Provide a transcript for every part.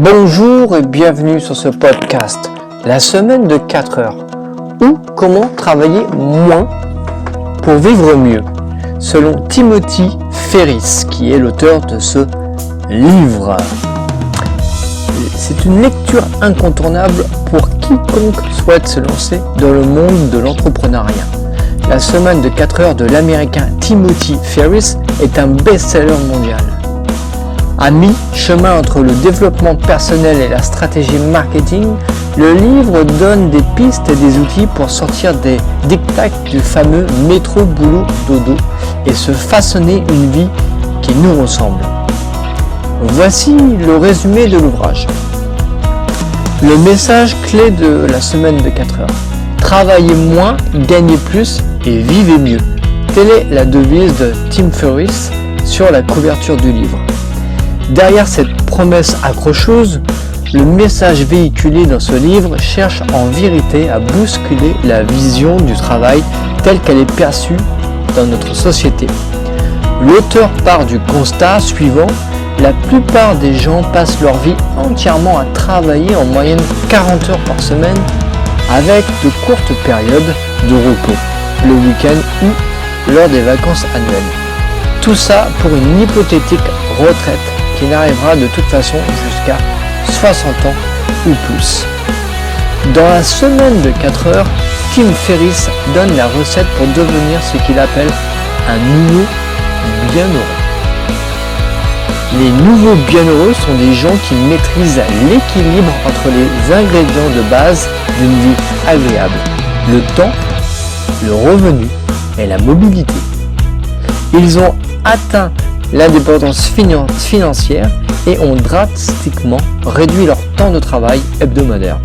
Bonjour et bienvenue sur ce podcast, la semaine de 4 heures, ou comment travailler moins pour vivre mieux, selon Timothy Ferriss, qui est l'auteur de ce livre. C'est une lecture incontournable pour quiconque souhaite se lancer dans le monde de l'entrepreneuriat. La semaine de 4 heures de l'américain Timothy Ferriss est un best-seller mondial. À mi-chemin entre le développement personnel et la stratégie marketing, le livre donne des pistes et des outils pour sortir des diktats du fameux métro boulot dodo et se façonner une vie qui nous ressemble. Voici le résumé de l'ouvrage. Le message clé de la semaine de 4 heures. Travaillez moins, gagnez plus et vivez mieux. Telle est la devise de Tim Ferriss sur la couverture du livre. Derrière cette promesse accrocheuse, le message véhiculé dans ce livre cherche en vérité à bousculer la vision du travail telle qu'elle est perçue dans notre société. L'auteur part du constat suivant: la plupart des gens passent leur vie entièrement à travailler en moyenne 40 heures par semaine avec de courtes périodes de repos, le week-end ou lors des vacances annuelles. Tout ça pour une hypothétique retraite qui n'arrivera de toute façon jusqu'à 60 ans ou plus. Dans la semaine de 4 heures, Tim Ferriss donne la recette pour devenir ce qu'il appelle un nouveau bienheureux. Les nouveaux bienheureux sont des gens qui maîtrisent l'équilibre entre les ingrédients de base d'une vie agréable, le temps, le revenu et la mobilité. Ils ont atteint l'indépendance financière et ont drastiquement réduit leur temps de travail hebdomadaire.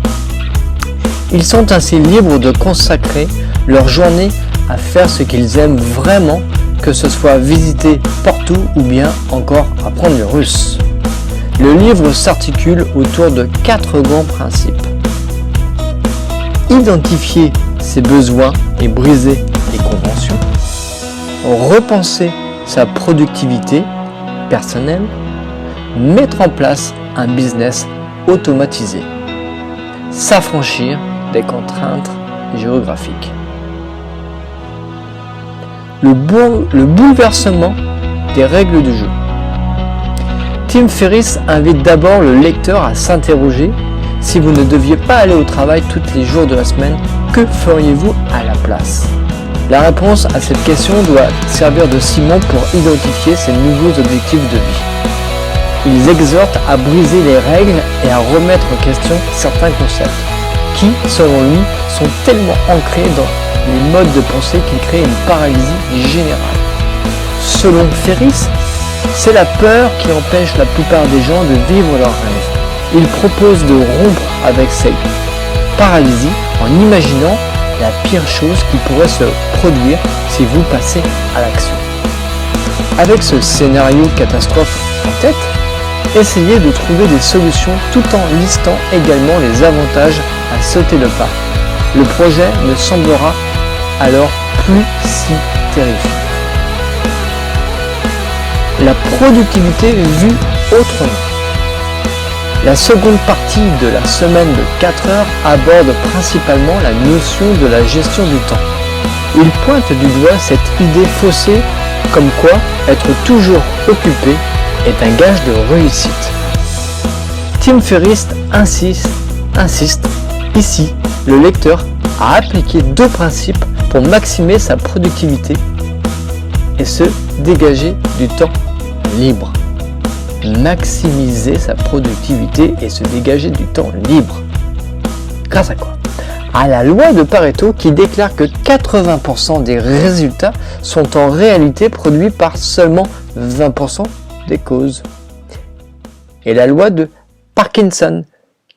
Ils sont ainsi libres de consacrer leur journée à faire ce qu'ils aiment vraiment, que ce soit visiter Porto ou bien encore apprendre le russe. Le livre s'articule autour de 4 grands principes. Identifier ses besoins et briser les conventions. Repenser sa productivité personnelle, mettre en place un business automatisé, s'affranchir des contraintes géographiques. Le bouleversement des règles du jeu. Tim Ferriss invite d'abord le lecteur à s'interroger: si vous ne deviez pas aller au travail tous les jours de la semaine, que feriez-vous à la place ? La réponse à cette question doit servir de ciment pour identifier ses nouveaux objectifs de vie. Ils exhortent à briser les règles et à remettre en question certains concepts qui, selon lui, sont tellement ancrés dans les modes de pensée qu'ils créent une paralysie générale. Selon Ferriss, c'est la peur qui empêche la plupart des gens de vivre leurs rêves. Il propose de rompre avec cette paralysie en imaginant la pire chose qui pourrait se produire si vous passez à l'action. Avec ce scénario catastrophe en tête, essayez de trouver des solutions tout en listant également les avantages à sauter le pas. Le projet ne semblera alors plus si terrifiant. La productivité vue autrement. La seconde partie de la semaine de 4 heures aborde principalement la notion de la gestion du temps. Il pointe du doigt cette idée faussée comme quoi être toujours occupé est un gage de réussite. Tim Ferriss insiste ici le lecteur à appliquer 2 principes pour maximiser sa productivité et se dégager du temps libre. Maximiser sa productivité et se dégager du temps libre. Grâce à quoi ? À la loi de Pareto qui déclare que 80% des résultats sont en réalité produits par seulement 20% des causes. Et la loi de Parkinson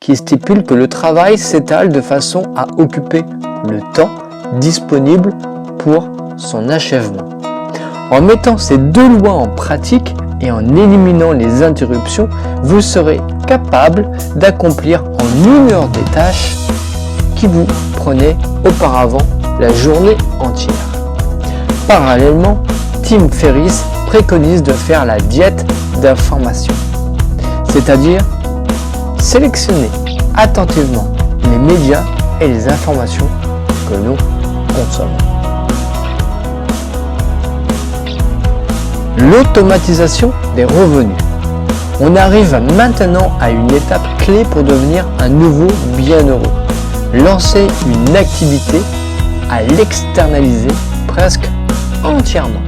qui stipule que le travail s'étale de façon à occuper le temps disponible pour son achèvement. En mettant ces 2 lois en pratique et en éliminant les interruptions, vous serez capable d'accomplir en 1 heure des tâches qui vous prenaient auparavant la journée entière. Parallèlement, Tim Ferriss préconise de faire la diète d'information, c'est-à-dire sélectionnez attentivement les médias et les informations que l'on consomme. L'automatisation des revenus. On arrive maintenant à une étape clé pour devenir un nouveau bienheureux. Lancer une activité à l'externaliser presque entièrement.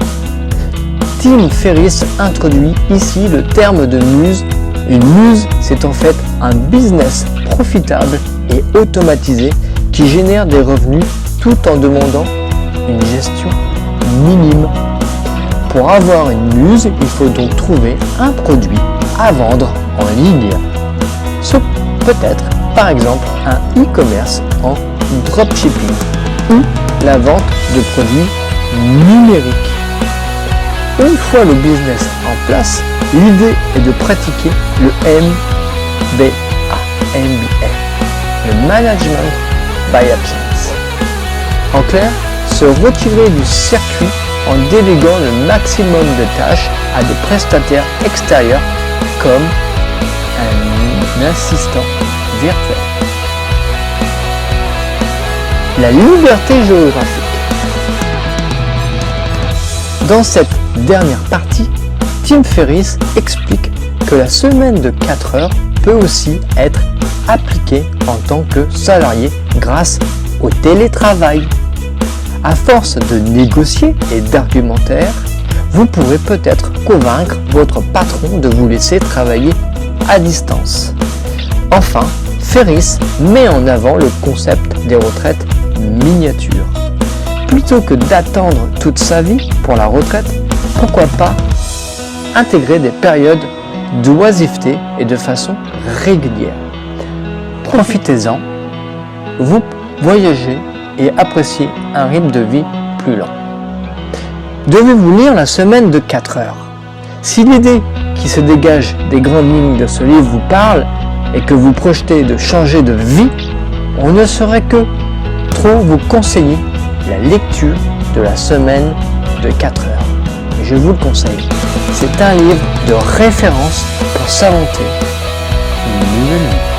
Tim Ferriss introduit ici le terme de muse. Une muse, c'est en fait un business profitable et automatisé qui génère des revenus tout en demandant une gestion minime. Pour avoir une muse, il faut donc trouver un produit à vendre en ligne. Ce peut être par exemple un e-commerce en dropshipping ou la vente de produits numériques. Une fois le business en place, l'idée est de pratiquer le MBA, le Management by Absence. En clair, se retirer du circuit en déléguant le maximum de tâches à des prestataires extérieurs comme un assistant virtuel. La liberté géographique. Dans cette dernière partie, Tim Ferriss explique que la semaine de 4 heures peut aussi être appliquée en tant que salarié grâce au télétravail. À force de négocier et d'argumentaire, vous pourrez peut-être convaincre votre patron de vous laisser travailler à distance. Enfin, Ferriss met en avant le concept des retraites miniatures. Plutôt que d'attendre toute sa vie pour la retraite, pourquoi pas intégrer des périodes d'oisiveté et de façon régulière. Profitez-en, vous voyagez et appréciez un rythme de vie plus lent. Devez-vous lire la semaine de 4 heures? Si l'idée qui se dégage des grandes lignes de ce livre vous parle et que vous projetez de changer de vie, on ne saurait que trop vous conseiller la lecture de la semaine de 4 heures. Et je vous le conseille. C'est un livre de référence pour s'inventer une nouvelle vie.